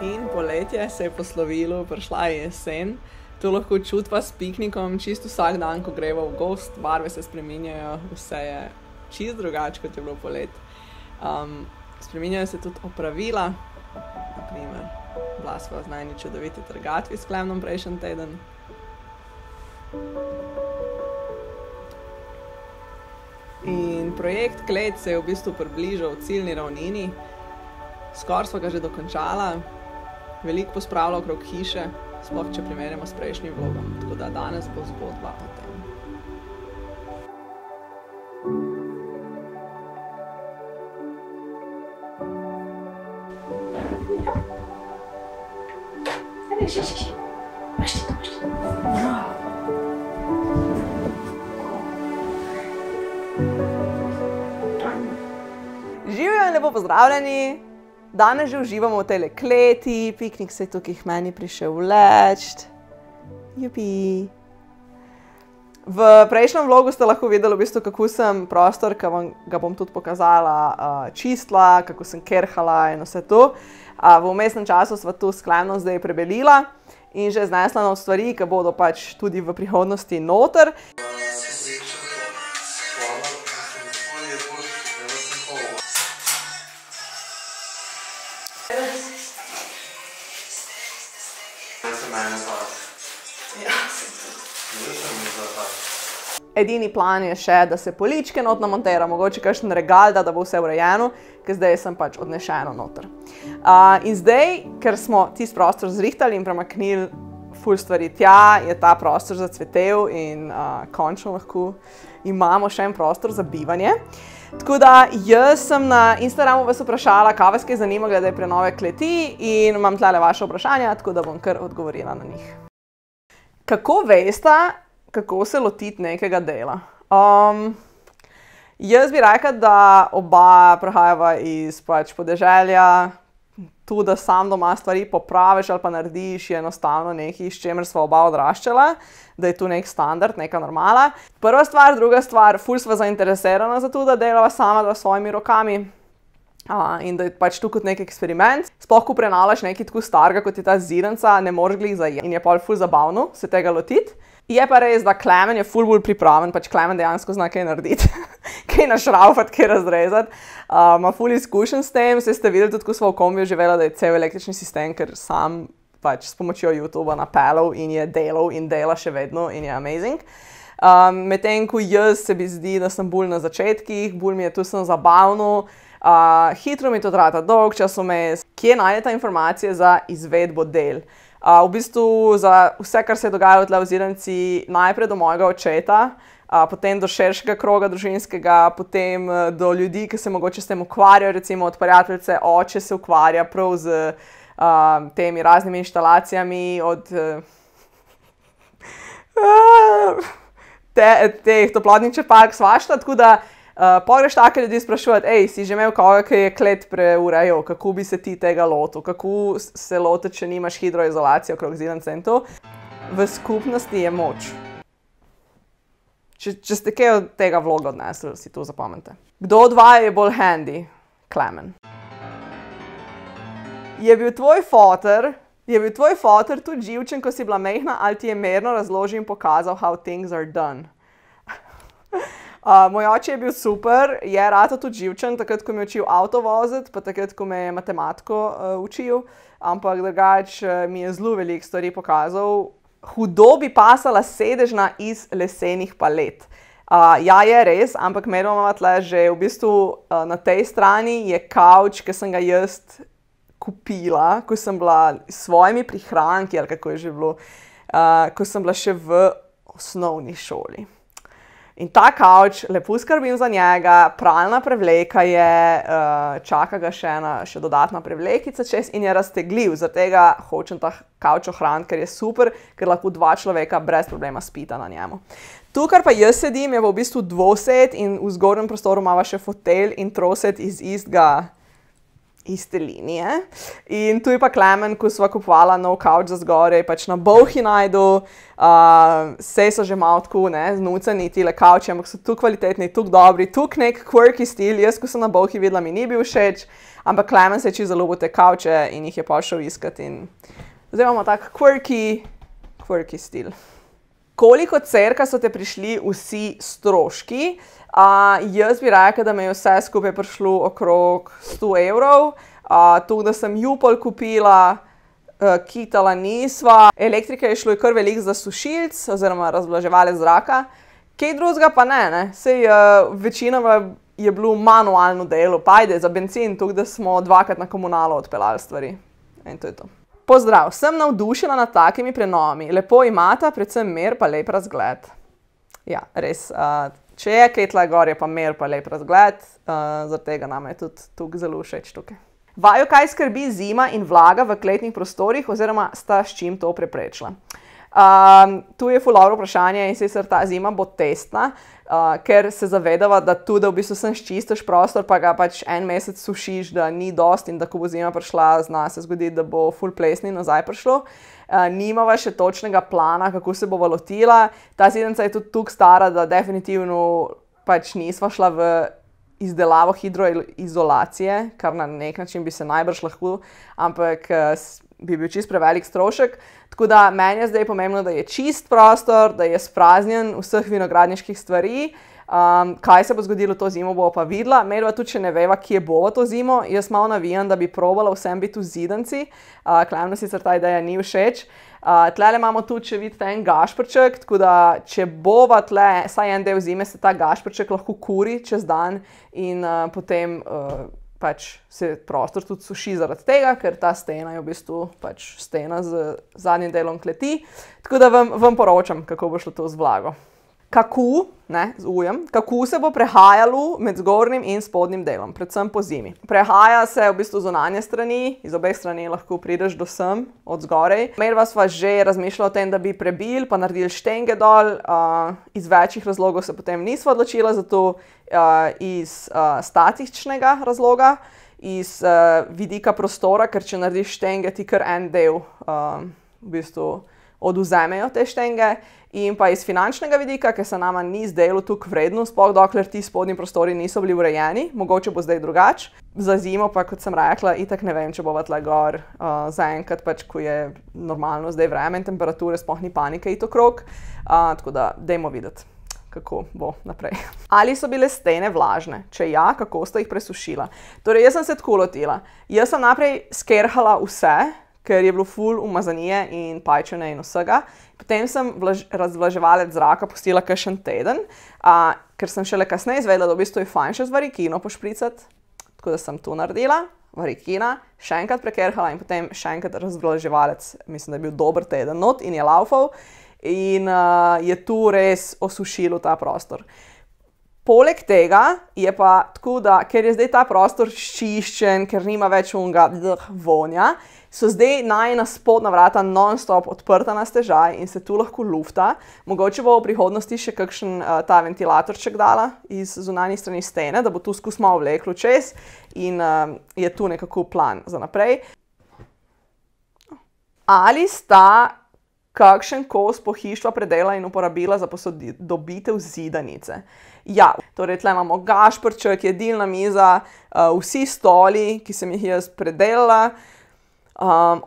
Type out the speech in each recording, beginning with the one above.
In poletje se je poslovilo, prišla je jesen. To lahko čutva s piknikom čisto vsak dan, ko greva v gozd, barve se spreminjajo, vse je čisto drugače, kot je bilo polet. Spreminjajo se tudi opravila, naprimer, bila sva z najni čudoviti trgatvi s Klemnom prejšnji teden. In projekt Klet se je v bistvu približal ciljni ravnini, skoraj sva ga že dokončala, veliko pospravila okrog hiše, sploh če primerjamo s prejšnjim vlogom, tako da danes bo zgodba o tem. Živijo in lepo pozdravljeni! Danes že uživamo v tejle kleti, piknik se je tukaj k meni prišel vleč. Jupi! V prejšnjem vlogu ste lahko videli, v bistvu, kako sem prostor, ki vam ga bom tudi pokazala, čistila, kako sem kerhala in vse to. V vmesnem času sva tu s Klemnom zdaj prebelila in že znesla nov stvari, ki bodo pač tudi v prihodnosti noter. Edini plan je še, da se poličke not namontira, mogoče kakšen regal, da bo vse urejeno, ker zdaj sem pač odnešeno noter. In zdaj, ker smo tisti prostor zrihtali in premaknili ful stvari tja, je ta prostor zacvetel in končno lahko imamo še en prostor za bivanje. Tako da jaz sem na Instagramu vas vprašala, kaj vas kaj zanima glede prenove kleti in imam tlele vaše vprašanja, tako da bom kar odgovorila na njih. Kako veste, kako se lotiti nekega dela? Jaz bi rekla, da oba prihajava iz podeželja, tu, da sam doma stvari popraviš ali pa narediš, je enostavno nekaj, s čemer sva oba odraščala, da je tu nek standard, neka normala. Prva stvar, druga stvar, ful sva zainteresirana za to, da delava sama s svojimi rokami. In da je pač tu kot nek eksperiment. Sploh, ko prenavljaš nekaj tako starega, kot je ta zidanca, ne moreš glih zajeti. In je pol ful zabavno se tega lotiti. Je pa res, da Klemen je ful bolj pripraven, pač Klemen dejansko zna kaj narediti. Kaj našraufati, kaj razrezati. Ima ful izkušenj s tem, saj ste videli tudi, ko sva v kombiju živela, da je cel električni sistem, ker sam pač s pomočjo YouTubea napeljal in je delal in dela še vedno in je amazing. Medtem ko jaz se mi zdi, da sem bolj na začetkih, bolj mi je tu sem zabavno, hitro mi to trata dolg čas vmes. Kje najdete informacije za izvedbo del? V bistvu za vse, kar se je dogajalo tle v Zidanci, najprej do mojega očeta, potem do širšega kroga družinskega, potem do ljudi, ki se mogoče s tem ukvarjajo, recimo od prijateljice, oče se ukvarja prav z temi raznimi inštalacijami, od teh toplotnih črpalk svašta, tako da pogreš take ljudi sprašuvati, si že imel koga, ki je klet preurejal, kako bi se ti tega lotil, kako se lotiti, če nimaš hidroizolacijo okrog zidance in to. V skupnosti je moč. Če ste kaj od tega vloga odnesli, si to zapomnite. Kdo od vaju je bolj handy? Klemen. Je bil tvoj foter tudi živčen, ko si bila majhna, ali ti je mirno razložil in pokazal, how things are done? Moj oče je bil super, je ratal tudi živčen, takrat, ko mi je učil avto voziti, pa takrat, ko me je matematiko učil, ampak drugače mi je zelo veliko stvari pokazal. Hudo bi pasala sedežna iz lesenih palet. Ja, je res, ampak imamo tle že v bistvu na tej strani je kavč, ki sem ga jaz kupila, ko sem bila s svojimi prihranki, ali kako je že bilo, ko sem bila še v osnovni šoli. In ta kavč, lepo skrbim za njega, pralna prevleka je, čaka ga še dodatna prevlekica čez in je raztegljiv. Zaradi tega hočem ta kavč ohraniti, ker je super, ker lahko dva človeka brez problema spita na njemu. Tu, kar pa jaz sedim, je v bistvu dvosed in v zgornjem prostoru imava še fotelj in trosed iz istega iste linije. In tu je pa Klemen, ko sva kupovala nov kavč za zgoraj, pač na Bolhi najdu. Sej so že malo tako, znuceni tile kavči, ampak so tu kvalitetni, tu dobri, tu nek quirky stil. Jaz, ko sem na Bolhi videla, mi ni bil všeč, ampak Klemen se je čisto zaljubil te kavče in jih je pošel iskati. In zdaj imamo tak quirky stil. Koliko cerka so te prišli vsi stroški? Jaz bi rekla, da me je vse skupaj prišlo okrog 100 evrov. To, da sem Jupol kupila, kitala nisva. Elektrike je šlo kar veliko za sušilc oziroma razvlaževalec zraka. Kaj drugega pa ne. Sej večinoma je bilo manualno delo. Pa ajde, za bencin, tukaj, da smo dvakrat na komunalo odpeljali stvari. In to je to. Pozdrav, sem navdušena nad takimi prenovami. Lepo imata, predvsem mir pa lep razgled. Ja, res. Če je kaj tle gor, je pa mir pa lep razgled. Zaradi tega nam je tudi tukaj zelo všeč tukaj. Vaju kaj skrbi zima in vlaga v kletnih prostorih oziroma sta s čim to preprečila? Tu je ful dobro vprašanje in sicer ta zima bo testna, ker se zavedava, da tudi v bistvu sem čistiš prostor, pa ga pač en mesec sušiš, da ni dost in da ko bo zima prišla, zna se zgoditi, da bo ful plesni nazaj prišlo. Nimava še točnega plana, kako se bova lotila. Ta zidanca je tudi tukaj stara, da definitivno pač nisva šla v izdelavo hidroizolacije, kar na nek način bi se najbrž lahko, ampak bi bil čist prevelik strošek. Tako da meni je zdaj pomembno, da je čist prostor, da je spraznjen vseh vinogradniških stvari. Kaj se bo zgodilo to zimo, bova pa videla. Medva tudi, če ne veva, kje bova to zimo. Jaz malo navijam, da bi probala vsem biti v zidanci. Klemnu sicer ta ideja ni všeč. Tlele imamo tudi, če vidite, en gašprček, tako da če bova tle, saj en del zime, se ta gašprček lahko kuri čez dan in potem pač se prostor tudi suši zaradi tega, ker ta stena je v bistvu pač stena z zadnjim delom kleti. Tako da vam poročam, kako bo šlo to z vlago. Kako se bo prehajalo med zgornjim in spodnjim delom, predvsem po zimi. Prehaja se v bistvu zunanje strani, iz obeh strani lahko prideš do sem, od zgorej. Medva sva že razmišljala o tem, da bi prebili, pa naredili štenge dol. Iz večjih razlogov se potem nisva odločila, zato iz statičnega razloga, iz vidika prostora, ker če narediš štenge, ti kar en del v bistvu oduzemejo te štenge. In pa iz finančnega vidika, ker se nama ni zdelo tukaj vredno, sploh dokler ti spodnji prostori niso bili urejeni, mogoče bo zdaj drugače. Za zimo pa, kot sem rekla, itak ne vem, če bova tle gor zaenkrat, pač ko je normalno zdaj vreme in temperature, sploh ni panike iti okrog. Tako da, dajmo videti, kako bo naprej. Ali so bile stene vlažne? Če ja, kako sta jih presušila? Torej, jaz sem se tako lotila. Jaz sem naprej skerhala vse, ker je bilo ful umazanije in pajčene in vsega. Potem sem razvlaževalec zraka pustila kakšen teden, ker sem šele kasneje izvedela, da v bistvu je fajn še z varikino pošpricati. Tako da sem to naredila, varikina, še enkrat prekerhala in potem še enkrat razvlaževalec. Mislim, da je bil dober teden not in je laufal in je tu res osušilo ta prostor. Poleg tega je pa tako, da ker je zdaj ta prostor čiščen, ker nima več unga vonja, so zdaj najina spodnja vrata non-stop odprta na stežaj in se tu lahko lufta. Mogoče bo v prihodnosti še kakšen ta ventilatorček dala iz zunanjih strani stene, da bo tu skozi malo vleklo čez in je tu nekako plan za naprej. Ali sta kakšen kos pohištva predela in uporabila za posodobitev zidanice? Ja, torej tle imamo gašprček, jedilna miza, vsi stoli, ki sem jih jaz predelala,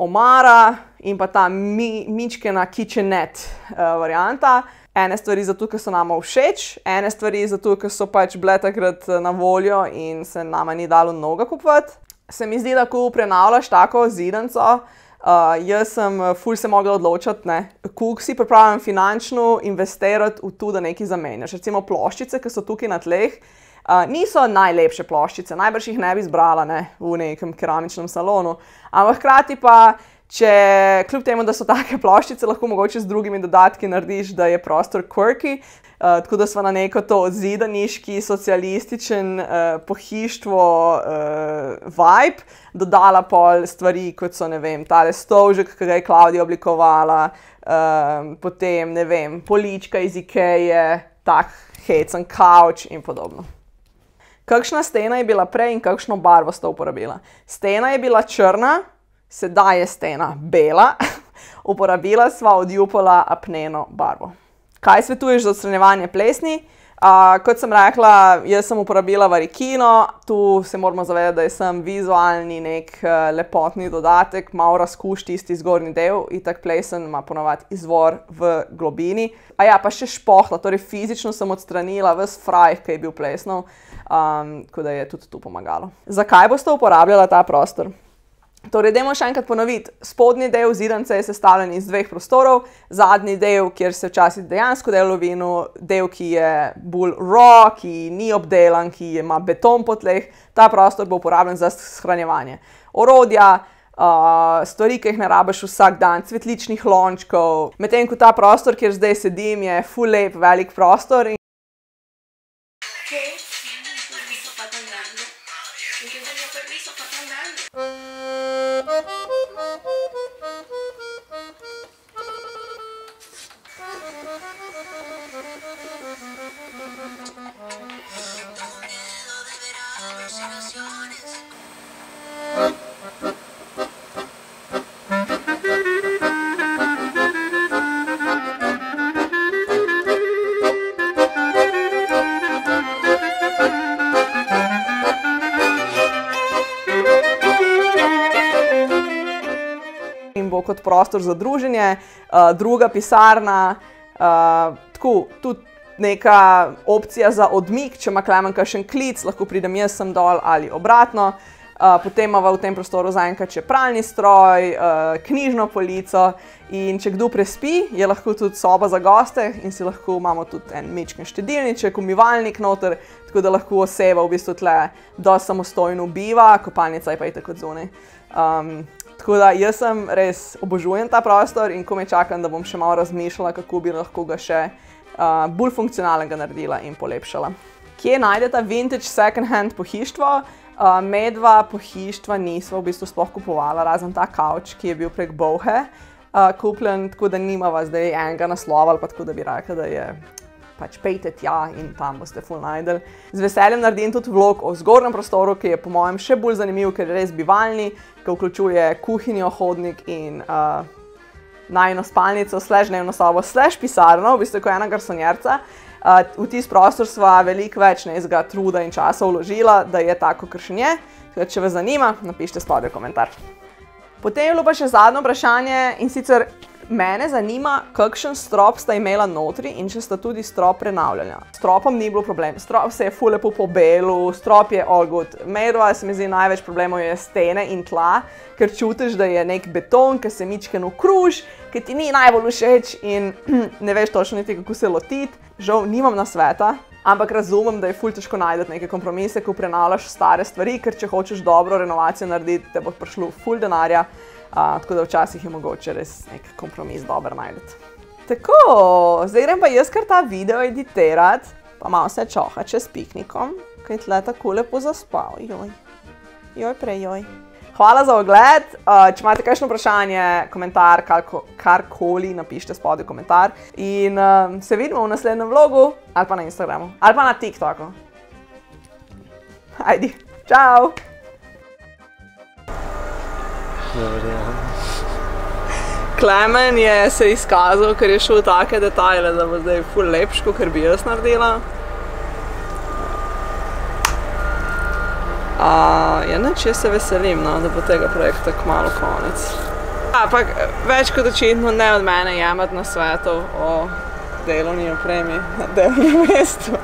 omara in pa ta mičkena kitchenette varianta. Ene stvari zato, ker so nama všeč, ene stvari zato, ker so pač bile takrat na voljo in se nama ni dalo mnogo kupovati. Se mi zdi, da ko prenavljaš tako zidanco, jaz sem ful se mogla odločiti, koliko si pripravljam finančno investirati v to, da nekaj zamenjaš. Recimo ploščice, ki so tukaj na tleh, niso najlepše ploščice, najbrž jih ne bi zbrala v nekem keramičnem salonu, ampak hkrati pa, če kljub temu, da so take ploščice, lahko mogoče z drugimi dodatki narediš, da je prostor quirky, tako da sva na neko to zidaniški, socialističen pohištvo vibe dodala pol stvari, kot so, ne vem, tale stolžek, ki ga je Klavdija oblikovala, potem, ne vem, polička iz Ikeje, tak hecen kavč in podobno. Kakšna stena je bila prej in kakšno barvo sta uporabila? Stena je bila črna, sedaj je stena bela. Uporabila sva od Jupola apneno barvo. Kaj svetuješ za odstranjevanje plesni? Kot sem rekla, jaz sem uporabila varikino, tu se moramo zavedati, da je sem vizualni nek lepotni dodatek, malo razkuš tisti zgornji del, itak plesen ima ponavadi izvor v globini. Pa še špohla, torej fizično sem odstranila ves fraj, ki je bil plesnov, tako da je tudi tu pomagalo. Zakaj boste uporabljala ta prostor? Torej, dajmo še enkrat ponoviti. Spodnji del zidanice je sestavljen iz dveh prostorov, zadnji del, kjer se včasih dejansko dela v vinu, del, ki je bolj raw, ki ni obdelan, ki ima beton po tleh, ta prostor bo uporabljen za shranjevanje orodja, stvari, ki jih ne rabiš vsak dan, cvetličnih lončkov. Medtem ko ta prostor, kjer zdaj sedim, je ful lep, velik prostor. In bo kot prostor za druženje, druga pisarna, tako, tudi neka opcija za odmik, če ima Klemen kakšen klic, lahko pridem jaz sem dol ali obratno. Potem imamo v tem prostoru zaenkrat še pralni stroj, knjižno polico in če kdo prespi, je lahko tudi soba za goste in si lahko imamo tudi en majčken štedilniček, umivalnik noter, tako da lahko oseba v bistvu tle dosti samostojno biva, kopalnica je pa itak od zunaj. Tako da jaz sem res obožujem ta prostor in komaj čakam, da bom še malo razmišljala, kako bi lahko ga še bolj funkcionalnega naredila in polepšala. Kje najdete vintage second hand pohištvo? Medva pohištva nisva v bistvu sploh kupovala, razen ta kavč, ki je bil prek Bouhe kupljen, tako da nimava zdaj enega naslova ali pa tako, da bi rekla, da je pač pejte tja in tam boste ful najdel. Z veseljem naredim tudi vlog o zgornjem prostoru, ki je po mojem še bolj zanimiv, ker je res bivalni, ki vključuje kuhinjo, hodnik in najino spalnico, dnevno sobo, pisarno, v bistvu kot ena garsonjerca. V tisti prostor sva veliko več nezga truda in časa vložila, da je tako, kakor še je. Če vas zanima, napišite spodaj komentar. Potem je bilo pa še zadnje vprašanje in sicer mene zanima, kakšen strop sta imela notri in če sta tudi strop prenavljala. S stropom ni bilo problem, strop se je ful lepo pobelil, strop je all good. Medva se mi zdi največ problemov je stene in tla, ker čutiš, da je nek beton, ki se mičken okruž, ki ti ni najbolj všeč in ne veš točno niti, kako se lotiti. Žal nimam nasveta, ampak razumem, da je ful težko najti neke kompromise, ko prenavljaš stare stvari, ker če hočeš dobro renovacijo narediti, te bo prišlo ful denarja. Tako da včasih je mogoče res nek kompromis dober najdeti. Tako, zdaj grem pa jaz kar ta video editirati, pa malo se čoha čez piknikom, ki je tle tako lepo zaspal. Joj. Hvala za ogled, če imate kakšno vprašanje, komentar, karkoli, napišite spodaj komentar. In se vidimo v naslednjem vlogu, ali pa na Instagramu, ali pa na TikToku. Ajdi, čau! Klemen je se izkazal, ker je šel v take detajle, da bo zdaj ful lepško, ker bi jaz naredila. Jaz se veselim, da bo tega projekta kmalu konec. Ampak več kot očitno ne od mene jemati nasvetov o delovni opremi na delovnem mestu.